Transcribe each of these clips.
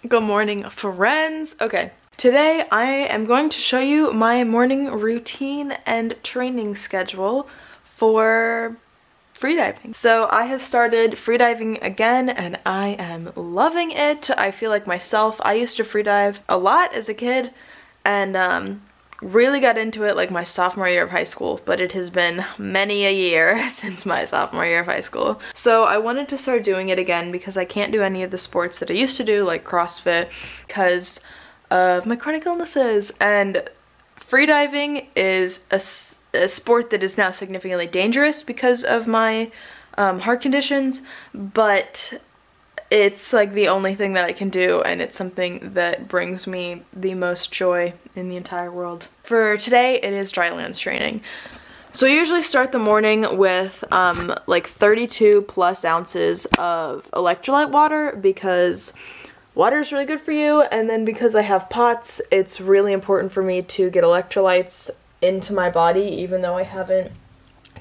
Good morning, friends. Okay, today I am going to show you my morning routine and training schedule for freediving. So I have started freediving again and I am loving it. I feel like myself. I used to freedive a lot as a kid and really got into it like my sophomore year of high school, but it has been many a year since my sophomore year of high school. So I wanted to start doing it again because I can't do any of the sports that I used to do, like CrossFit, because of my chronic illnesses. And freediving is a sport that is now significantly dangerous because of my heart conditions, but it's like the only thing that I can do, and it's something that brings me the most joy in the entire world. For today, it is Drylands Training. So I usually start the morning with like 32 plus ounces of electrolyte water because water is really good for you, and then because I have POTS, it's really important for me to get electrolytes into my body even though I haven't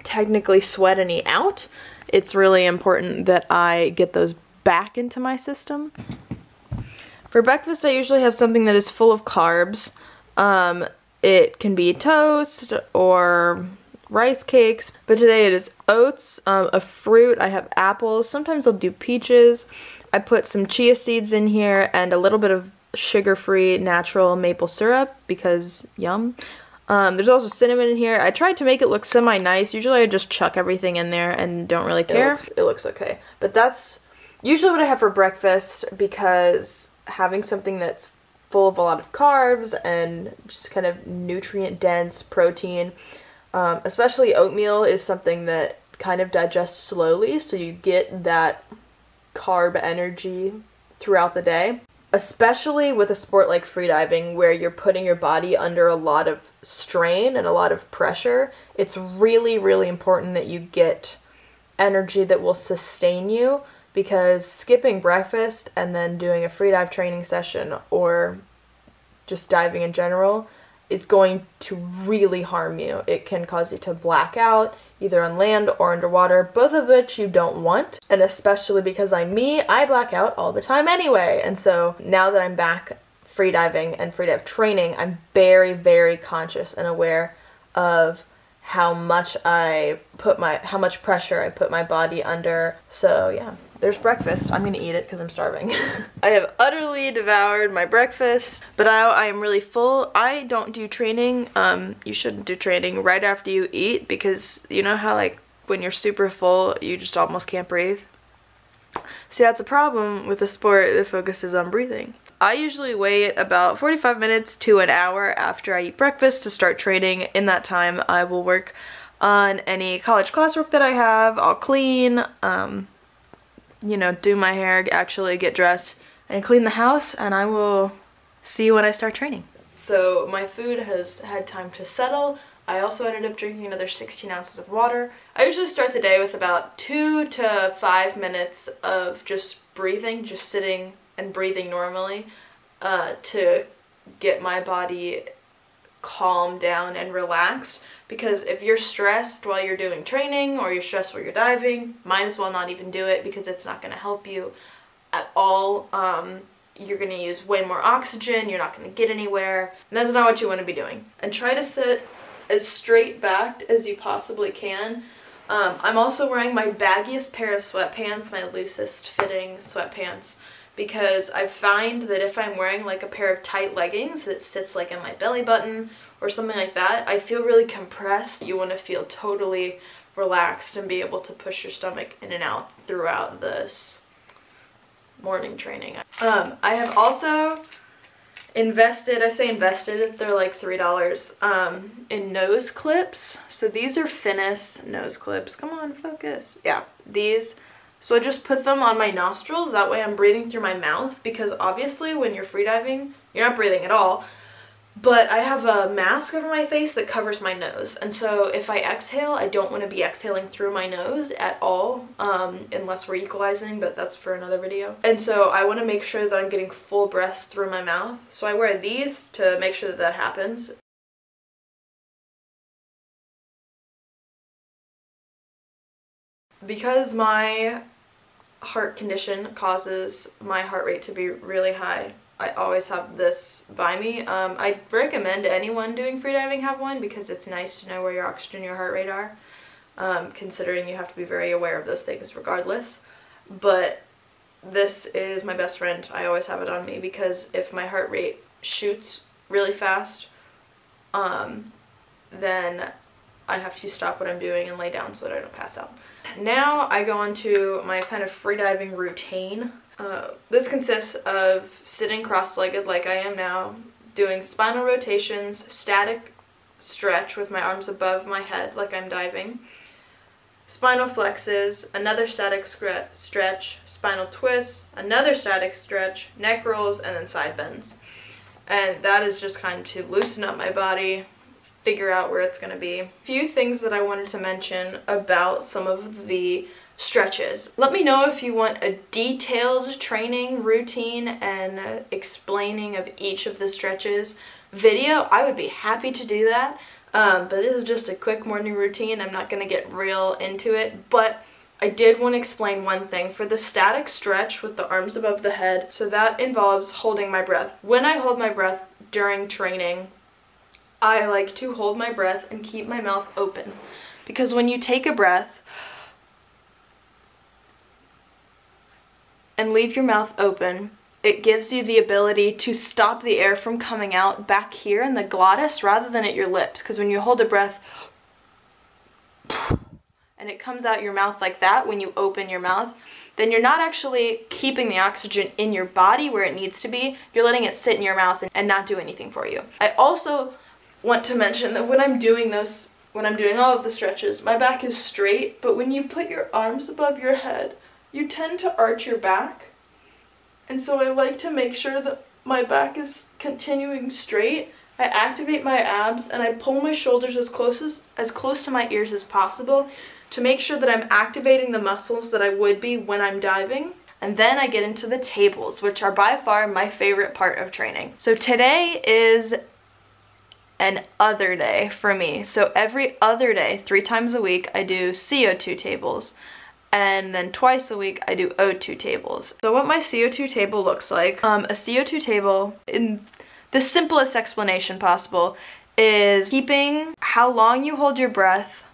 technically sweat any out. It's really important that I get those back into my system. For breakfast, I usually have something that is full of carbs. It can be toast or rice cakes, but today it is oats, a fruit. I have apples. Sometimes I'll do peaches. I put some chia seeds in here and a little bit of sugar-free natural maple syrup because yum. There's also cinnamon in here. I tried to make it look semi-nice. Usually I just chuck everything in there and don't really care. It looks okay. But that's usually what I have for breakfast because having something that's full of a lot of carbs and just kind of nutrient-dense protein, especially oatmeal, is something that kind of digests slowly, so you get that carb energy throughout the day. Especially with a sport like freediving where you're putting your body under a lot of strain and a lot of pressure, it's really, really important that you get energy that will sustain you, because skipping breakfast and then doing a freedive training session or just diving in general is going to really harm you. It can cause you to black out, either on land or underwater, both of which you don't want. And especially because I'm me, I black out all the time anyway. And so now that I'm back freediving and freedive training, I'm very, very conscious and aware of how much pressure I put my body under. So yeah, there's breakfast. I'm gonna eat it because I'm starving. I have utterly devoured my breakfast, but I am really full. I don't do training. You shouldn't do training right after you eat, because you know how like when you're super full, you just almost can't breathe? See, that's a problem with a sport that focuses on breathing. I usually wait about 45 minutes to an hour after I eat breakfast to start training. In that time, I will work on any college classwork that I have. I'll clean, you know, do my hair, actually get dressed, and clean the house, and I will see you when I start training. So my food has had time to settle. I also ended up drinking another 16 ounces of water. I usually start the day with about 2 to 5 minutes of just breathing, just sitting and breathing normally, to get my body calmed down and relaxed. Because if you're stressed while you're doing training or you're stressed while you're diving, might as well not even do it, because it's not going to help you at all. You're going to use way more oxygen, you're not going to get anywhere, and that's not what you want to be doing. And try to sit as straight backed as you possibly can. I'm also wearing my baggiest pair of sweatpants, my loosest fitting sweatpants, because I find that if I'm wearing like a pair of tight leggings that sits like in my belly button or something like that, I feel really compressed. You want to feel totally relaxed and be able to push your stomach in and out throughout this morning training. I have also invested, I say invested, they're like $3, in nose clips. So these are Finis nose clips. Come on, focus. Yeah, these. So I just put them on my nostrils, that way I'm breathing through my mouth, because obviously when you're freediving, you're not breathing at all. But I have a mask over my face that covers my nose, and so if I exhale, I don't want to be exhaling through my nose at all, unless we're equalizing, but that's for another video. And so I want to make sure that I'm getting full breaths through my mouth, so I wear these to make sure that that happens. Because my heart condition causes my heart rate to be really high. I always have this by me. I recommend anyone doing freediving have one because it's nice to know where your oxygen and your heart rate are, considering you have to be very aware of those things regardless. But this is my best friend. I always have it on me because if my heart rate shoots really fast, then I have to stop what I'm doing and lay down so that I don't pass out. Now I go on to my kind of freediving routine. This consists of sitting cross-legged like I am now, doing spinal rotations, static stretch with my arms above my head like I'm diving, spinal flexes, another static stretch, spinal twists, another static stretch, neck rolls, and then side bends. And that is just kind of to loosen up my body, figure out where it's going to be. A few things that I wanted to mention about some of the stretches. Let me know if you want a detailed training routine and explaining of each of the stretches video. I would be happy to do that, but this is just a quick morning routine. I'm not going to get real into it, but I did want to explain one thing. For the static stretch with the arms above the head, so that involves holding my breath. When I hold my breath during training, I like to hold my breath and keep my mouth open, because when you take a breath and leave your mouth open, it gives you the ability to stop the air from coming out back here in the glottis rather than at your lips. Because when you hold a breath and it comes out your mouth like that when you open your mouth, then you're not actually keeping the oxygen in your body where it needs to be. You're letting it sit in your mouth and not do anything for you. I also want to mention that when I'm doing all of the stretches, my back is straight, but when you put your arms above your head, you tend to arch your back. And so I like to make sure that my back is continuing straight. I activate my abs and I pull my shoulders as close to my ears as possible to make sure that I'm activating the muscles that I would be when I'm diving. And then I get into the tables, which are by far my favorite part of training. So today is an other day for me. So every other day, 3 times a week, I do CO2 tables. And then twice a week I do O2 tables. So what my CO2 table looks like, a CO2 table, in the simplest explanation possible, is keeping how long you hold your breath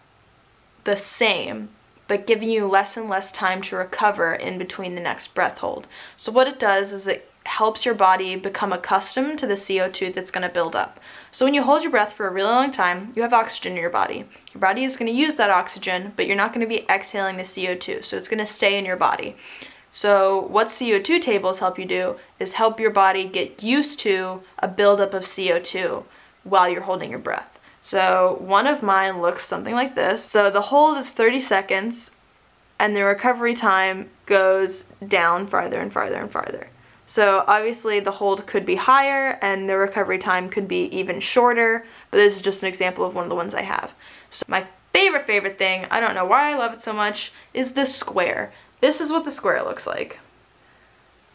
the same, but giving you less and less time to recover in between the next breath hold. So what it does is it helps your body become accustomed to the CO2 that's going to build up. So when you hold your breath for a really long time, you have oxygen in your body. Your body is going to use that oxygen, but you're not going to be exhaling the CO2, so it's going to stay in your body. So what CO2 tables help you do is help your body get used to a buildup of CO2 while you're holding your breath. So one of mine looks something like this. So the hold is 30 seconds, and the recovery time goes down farther and farther and farther. So obviously the hold could be higher and the recovery time could be even shorter, but this is just an example of one of the ones I have. So my favorite thing, I don't know why I love it so much, is the square. This is what the square looks like.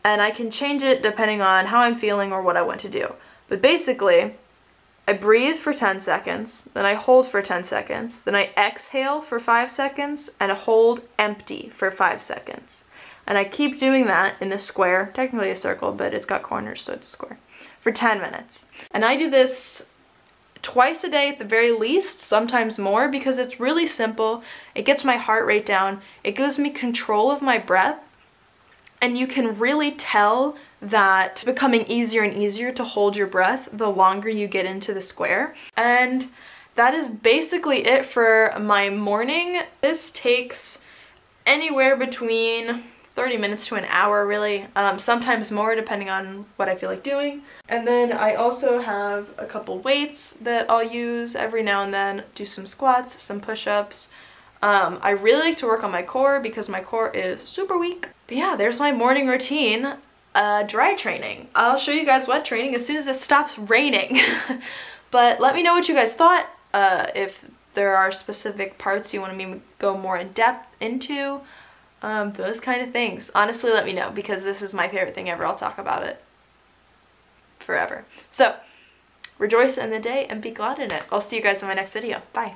And I can change it depending on how I'm feeling or what I want to do. But basically, I breathe for 10 seconds, then I hold for 10 seconds, then I exhale for 5 seconds, and hold empty for 5 seconds. And I keep doing that in a square, technically a circle, but it's got corners, so it's a square, for 10 minutes. And I do this twice a day at the very least, sometimes more, because it's really simple. It gets my heart rate down. It gives me control of my breath. And you can really tell that it's becoming easier and easier to hold your breath the longer you get into the square. And that is basically it for my morning. This takes anywhere between 30 minutes to an hour, really, sometimes more depending on what I feel like doing. And then I also have a couple weights that I'll use every now and then, do some squats, some push-ups. I really like to work on my core because my core is super weak. But yeah, there's my morning routine. Dry training. I'll show you guys wet training as soon as it stops raining. But let me know what you guys thought, if there are specific parts you want me to go more in depth into. Those kind of things. Honestly, let me know, because this is my favorite thing ever. I'll talk about it forever. So, rejoice in the day and be glad in it. I'll see you guys in my next video. Bye.